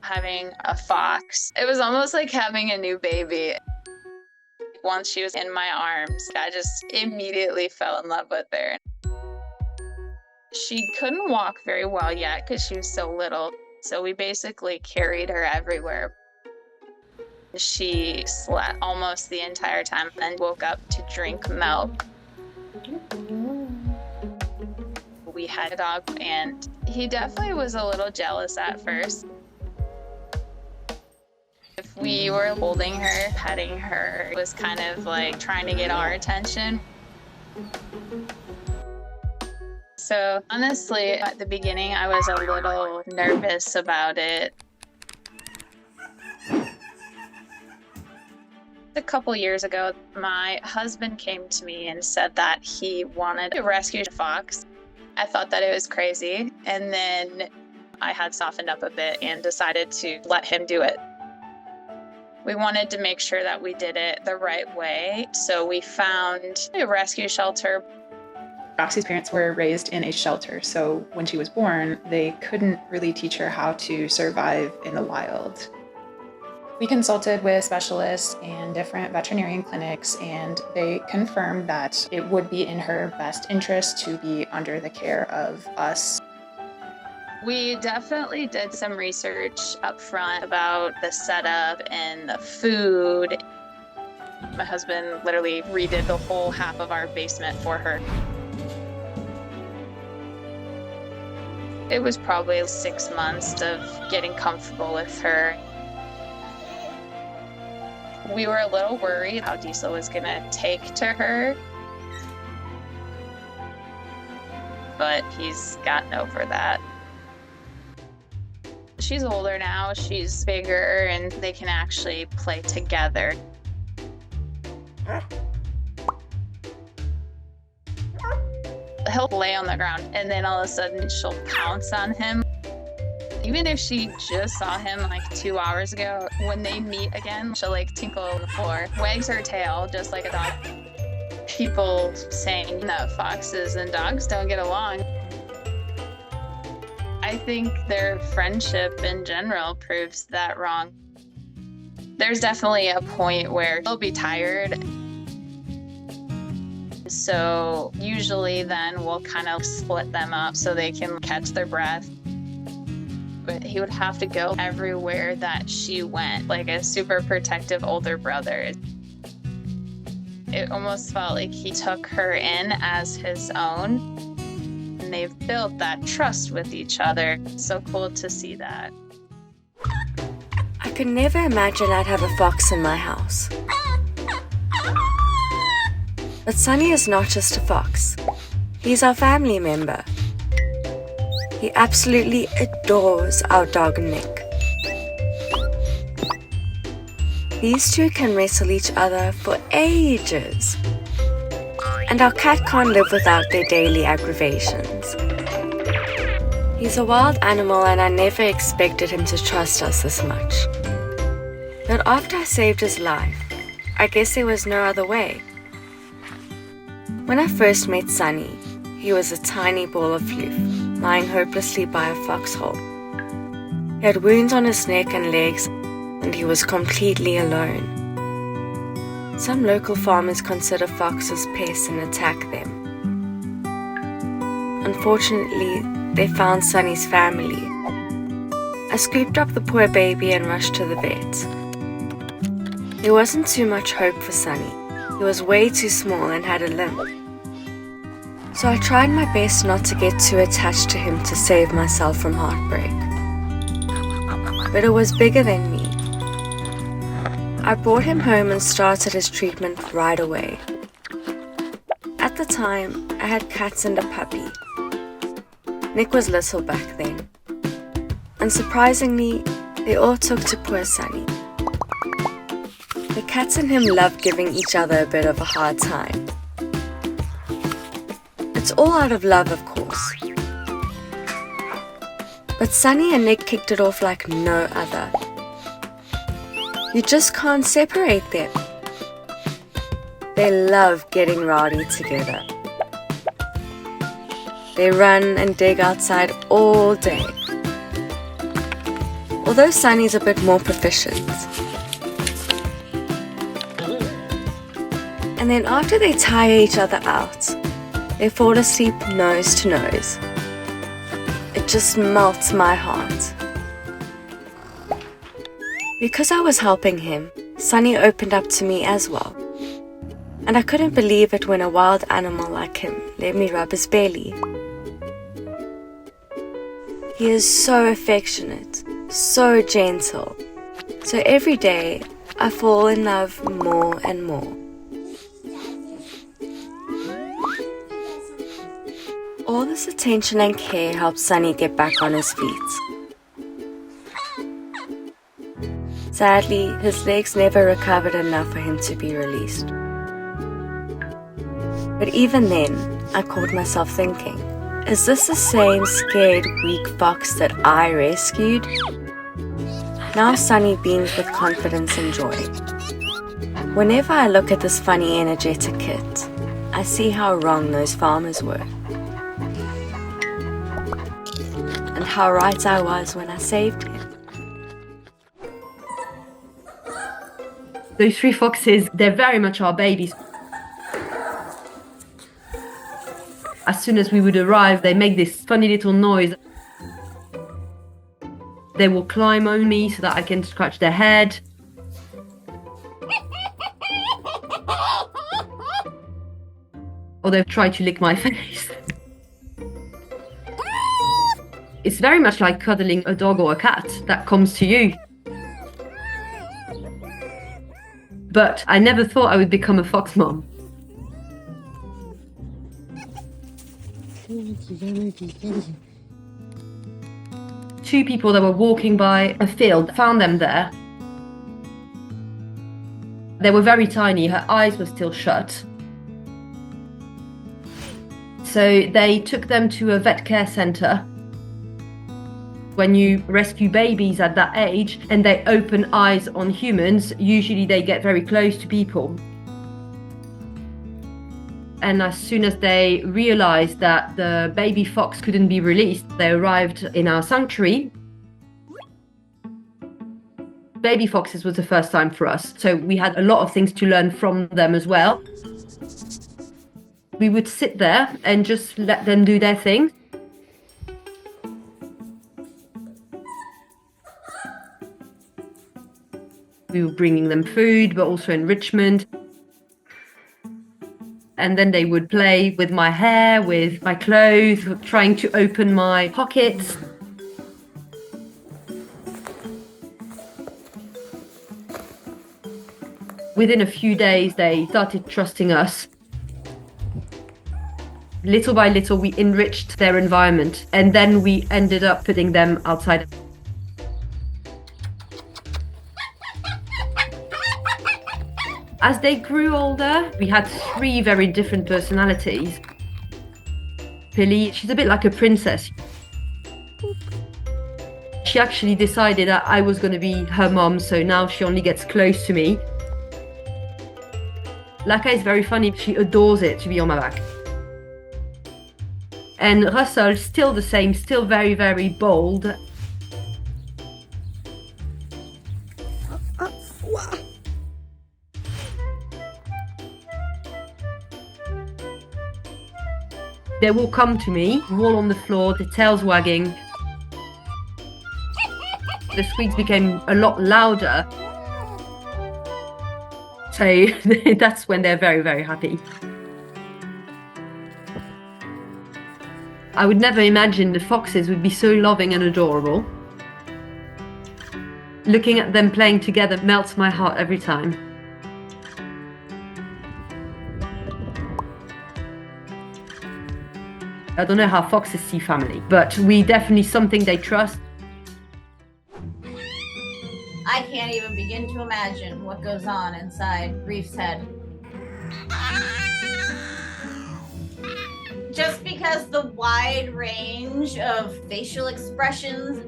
having a fox. It was almost like having a new baby. Once she was in my arms, I just immediately fell in love with her. She couldn't walk very well yet because she was so little, so we basically carried her everywhere. She slept almost the entire time and woke up to drink milk. We had a dog, and he definitely was a little jealous at first. If we were holding her, petting her, it was kind of like trying to get our attention. So honestly, at the beginning, I was a little nervous about it. A couple years ago, my husband came to me and said that he wanted to rescue a fox. I thought that it was crazy, and then I had softened up a bit and decided to let him do it. We wanted to make sure that we did it the right way, so we found a rescue shelter. Roxy's parents were raised in a shelter, so when she was born, they couldn't really teach her how to survive in the wild. We consulted with specialists and different veterinarian clinics, and they confirmed that it would be in her best interest to be under the care of us. We definitely did some research up front about the setup and the food. My husband literally redid the whole half of our basement for her. It was probably 6 months of getting comfortable with her. We were a little worried how Diesel was gonna take to her, but he's gotten over that. She's older now, she's bigger, and they can actually play together. He'll lay on the ground, and then all of a sudden she'll pounce on him. Even if she just saw him like 2 hours ago, when they meet again, she'll like tinkle on the floor, wags her tail just like a dog. People saying that foxes and dogs don't get along. I think their friendship in general proves that wrong. There's definitely a point where they'll be tired. So usually then we'll kind of split them up so they can catch their breath. But he would have to go everywhere that she went, like a super protective older brother. It almost felt like he took her in as his own. And they've built that trust with each other. It's so cool to see that. I could never imagine I'd have a fox in my house. But Sunny is not just a fox. He's our family member. He absolutely adores our dog Nick. These two can wrestle each other for ages. And our cat can't live without their daily aggravations. He's a wild animal, and I never expected him to trust us this much. But after I saved his life, I guess there was no other way. When I first met Sunny, he was a tiny ball of fluff, lying hopelessly by a foxhole. He had wounds on his neck and legs, and he was completely alone. Some local farmers consider foxes pests and attack them. Unfortunately, they found Sunny's family. I scooped up the poor baby and rushed to the vet. There wasn't too much hope for Sunny. He was way too small and had a limp. So I tried my best not to get too attached to him to save myself from heartbreak. But it was bigger than me. I brought him home and started his treatment right away. At the time, I had cats and a puppy. Nick was little back then. And surprisingly, they all took to poor Sunny. The cats and him loved giving each other a bit of a hard time. It's all out of love, of course. But Sunny and Nick kicked it off like no other. You just can't separate them. They love getting rowdy together. They run and dig outside all day. although Sunny's a bit more proficient. And then after they tire each other out, they fall asleep nose to nose. It just melts my heart. Because I was helping him, Sunny opened up to me as well. And I couldn't believe it when a wild animal like him let me rub his belly. He is so affectionate, so gentle. So every day, I fall in love more and more. All this attention and care helped Sunny get back on his feet. Sadly, his legs never recovered enough for him to be released. But even then, I caught myself thinking, is this the same scared, weak fox that I rescued? Now Sunny beams with confidence and joy. Whenever I look at this funny, energetic kid, I see how wrong those farmers were. And how right I was when I saved him. Those 3 foxes, they're very much our babies. As soon as we would arrive, they make this funny little noise. They will climb on me so that I can scratch their head. Or they try to lick my face. It's very much like cuddling a dog or a cat that comes to you. But I never thought I would become a fox mom. Two people that were walking by a field found them there. They were very tiny, her eyes were still shut. So they took them to a vet care centre. When you rescue babies at that age and they open eyes on humans, usually they get very close to people. And as soon as they realized that the baby fox couldn't be released, they arrived in our sanctuary. Baby foxes was the first time for us, so we had a lot of things to learn from them as well. We would sit there and just let them do their thing. We were bringing them food, but also enrichment. And then they would play with my hair, with my clothes, trying to open my pockets. Within a few days, they started trusting us. Little by little, we enriched their environment, and then we ended up putting them outside. As they grew older, we had 3 very different personalities. Pilly, she's a bit like a princess. She actually decided that I was going to be her mom, so now she only gets close to me. Laka is very funny, she adores it to be on my back. And Russell, still the same, still very, very bold. They will come to me, roll on the floor, the tails wagging. The squeaks became a lot louder. So that's when they're very, very happy. I would never imagine the foxes would be so loving and adorable. Looking at them playing together melts my heart every time. I don't know how foxes see family, but we definitely something they trust. I can't even begin to imagine what goes on inside Reef's head. Just because the wide range of facial expressions.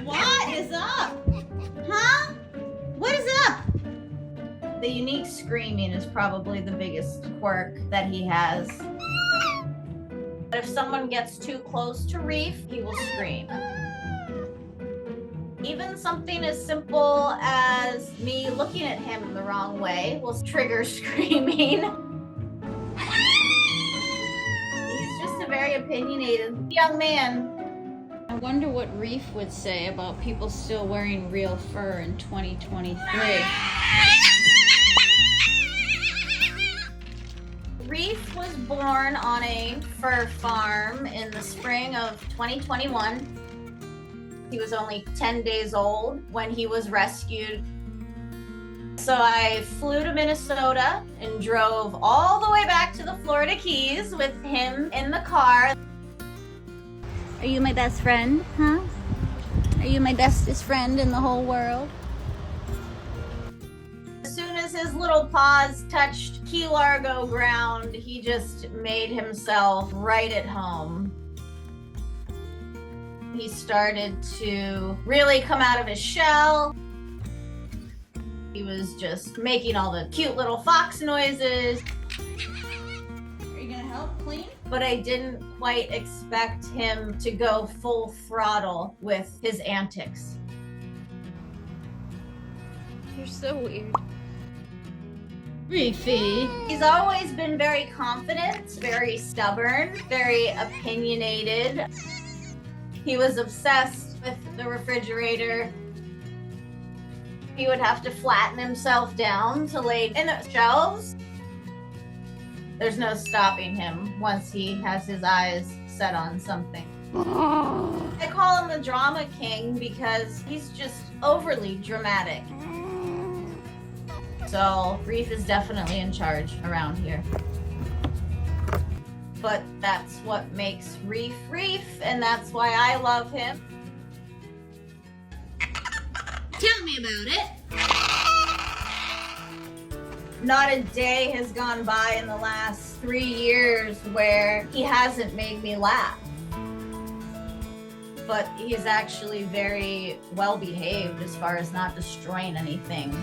What is up? Huh? What is up? The unique screaming is probably the biggest quirk that he has. If someone gets too close to Reef, he will scream. Even something as simple as me looking at him the wrong way will trigger screaming. He's just a very opinionated young man. I wonder what Reef would say about people still wearing real fur in 2023. Reef was born on a fur farm in the spring of 2021. He was only 10 days old when he was rescued. So I flew to Minnesota and drove all the way back to the Florida Keys with him in the car. Are you my best friend, huh? Are you my bestest friend in the whole world? As soon as his little paws touched Key Largo ground, he just made himself right at home. He started to really come out of his shell. He was just making all the cute little fox noises. Are you gonna help clean? But I didn't quite expect him to go full throttle with his antics. You're so weird. Reefy. He's always been very confident, very stubborn, very opinionated. He was obsessed with the refrigerator. He would have to flatten himself down to lay in the shelves. There's no stopping him once he has his eyes set on something. I call him the drama king because he's just overly dramatic. So Reef is definitely in charge around here. But that's what makes Reef Reef, and that's why I love him. Tell me about it. Not a day has gone by in the last 3 years where he hasn't made me laugh. But he's actually very well behaved as far as not destroying anything.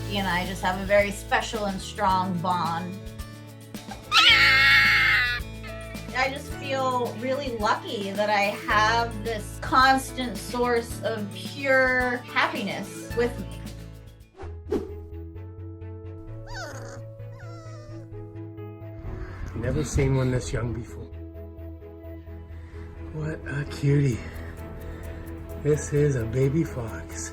He and I just have a very special and strong bond. I just feel really lucky that I have this constant source of pure happiness with me. Never seen one this young before. What a cutie. This is a baby fox.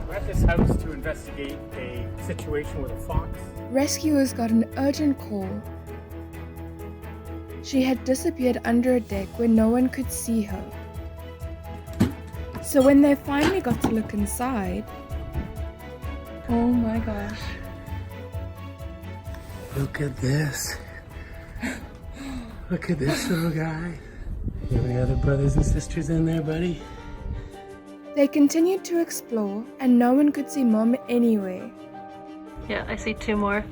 We're at this house to investigate a situation with a fox. Rescuers got an urgent call. She had disappeared under a deck where no one could see her. So when they finally got to look inside, oh my gosh. Look at this. Look at this little guy. You have any other brothers and sisters in there, buddy? They continued to explore and no one could see Mom anywhere. Yeah, I see 2 more.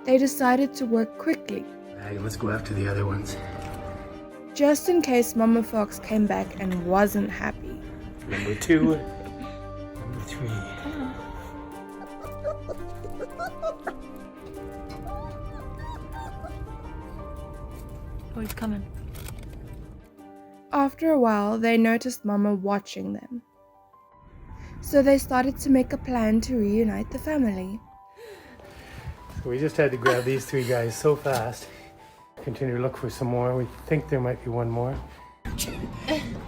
They decided to work quickly, Hey, let's go after the other ones. just in case Mama Fox came back and wasn't happy. Number 2. Number 3. Oh, he's coming. After a while, they noticed Mama watching them. So they started to make a plan to reunite the family. So we just had to grab these 3 guys so fast. Continue to look for some more. We think there might be one more.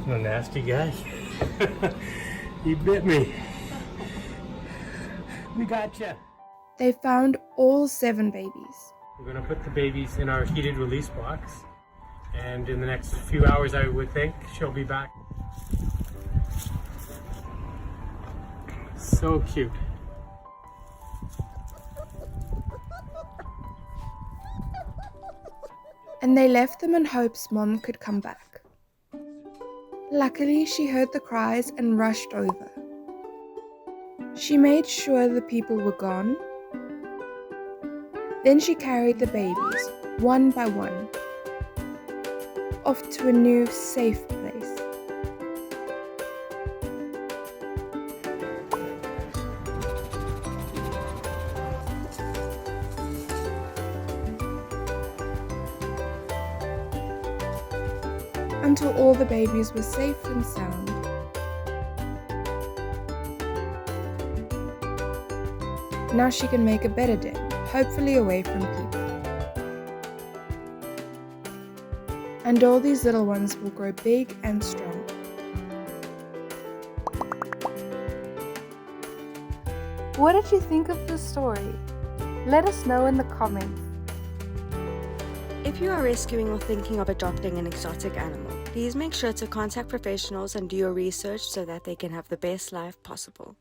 No nasty guy. He bit me. We gotcha. They found all 7 babies. We're gonna put the babies in our heated release box. And in the next few hours, I would think, she'll be back. So cute. And they left them in hopes Mom could come back. Luckily, she heard the cries and rushed over. She made sure the people were gone. Then she carried the babies, one by one, off to a new safe place. until all the babies were safe and sound. Now she can make a better den, hopefully away from people. And all these little ones will grow big and strong. What did you think of the story? Let us know in the comments. If you are rescuing or thinking of adopting an exotic animal, please make sure to contact professionals and do your research so that they can have the best life possible.